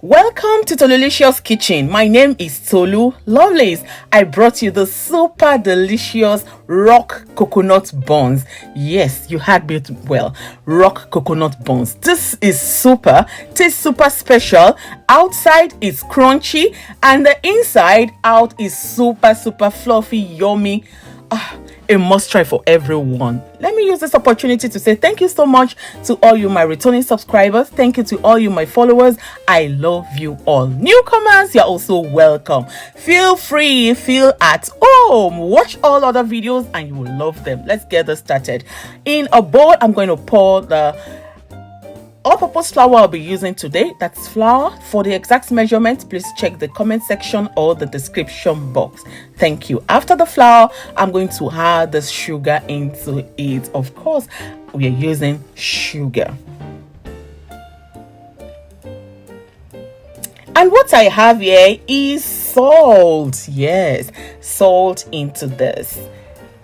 Welcome to Tolulicious Kitchen. My name is Tolu Lovelace. I brought you the super delicious rock coconut buns. Yes, you heard me well. Rock coconut buns. This is super. Tastes super special. Outside is crunchy and the inside out is super fluffy, yummy. A must try for everyone. Let me use this opportunity to say thank you so much to all you my returning subscribers. Thank you to all you my followers. I love you all. Newcomers, you're also welcome. Feel free, feel at home. Watch all other videos and you will love them. Let's get this started. In a bowl, I'm going to pour the all-purpose flour I'll be using today. That's flour. For the exact measurement, please check the comment section or the description box. Thank you. After the flour, I'm going to add the sugar into it. Of course, we are using sugar. And what I have here is salt. Yes, salt into this.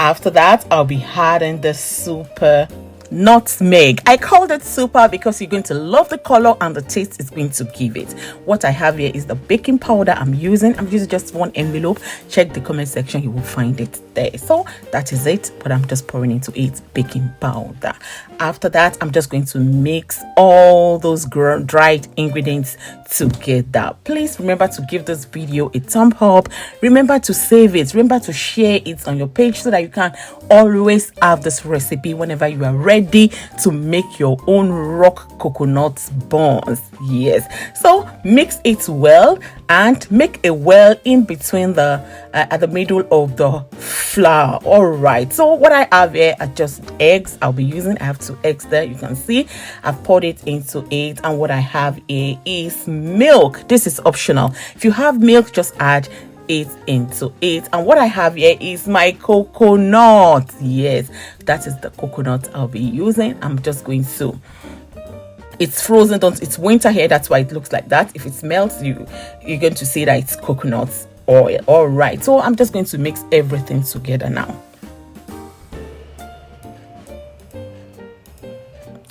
After that, I'll be adding the super nutmeg. I called it super because you're going to love the color and the taste it's going to give it. What I have here is the baking powder I'm using just one envelope. Check the comment section, you will find it there. So that is it, but I'm just pouring into it baking powder. After that, I'm just going to mix all those dried ingredients together. Please remember to give this video a thumb up. Remember to save it. Remember to share it on your page so that you can always have this recipe whenever you are ready to make your own rock coconut buns. Yes, so mix it well and make a well in between the at the middle of the flour. All right, so what I have here are just eggs I'll be using. I have 2 eggs there, you can see I've poured it into it. And what I have here is milk. This is optional. If you have milk, just add it into it. And what I have here is my coconut. Yes, that is the coconut I'll be using. I'm just going to, it's frozen, it's winter here, that's why it looks like that. If it melts, you're going to see that it's coconut oil. All right, so I'm just going to mix everything together now.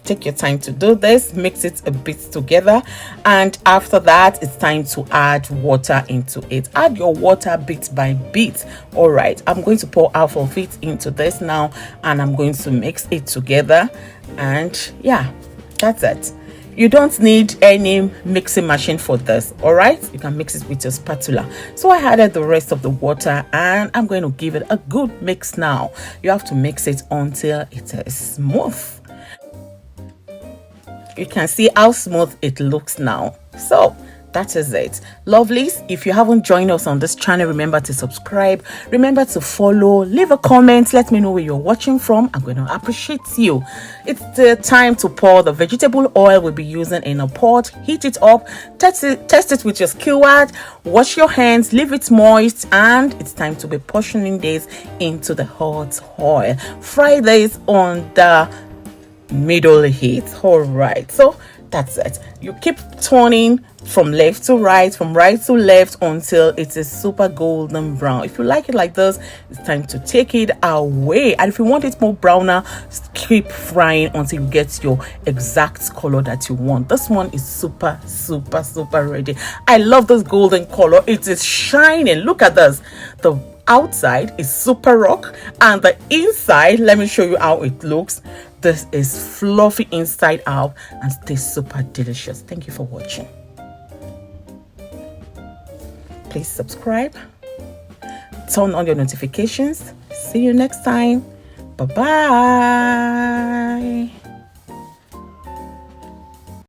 Take your time to do this, mix it a bit together, and after that it's time to add water into it. Add your water bit by bit. All right, I'm going to pour half of it into this now and I'm going to mix it together. And yeah, that's it. You don't need any mixing machine for this. All right, you can mix it with your spatula. So I added the rest of the water and I'm going to give it a good mix now. You have to mix it until it is smooth. You can see how smooth it looks now. So that is it, lovelies. If you haven't joined us on this channel, remember to subscribe, remember to follow, leave a comment, let me know where you're watching from. I'm going to appreciate you. It's the time to pour the vegetable oil we'll be using in a pot. Heat it up, test it with your skewer, wash your hands, leave it moist, and it's time to be portioning this into the hot oil. Fry this on the middle heat. All right, so that's it. You keep turning from left to right, from right to left until it is super golden brown. If you like it like this, it's time to take it away. And if you want it more browner, keep frying until you get your exact color that you want. This one is super ready. I love this golden color. It is shining. Look at this. The outside is super rock and the inside, let me show you how it looks. This is fluffy inside out and tastes super delicious. Thank you for watching. Please subscribe, turn on your notifications. See you next time. Bye bye.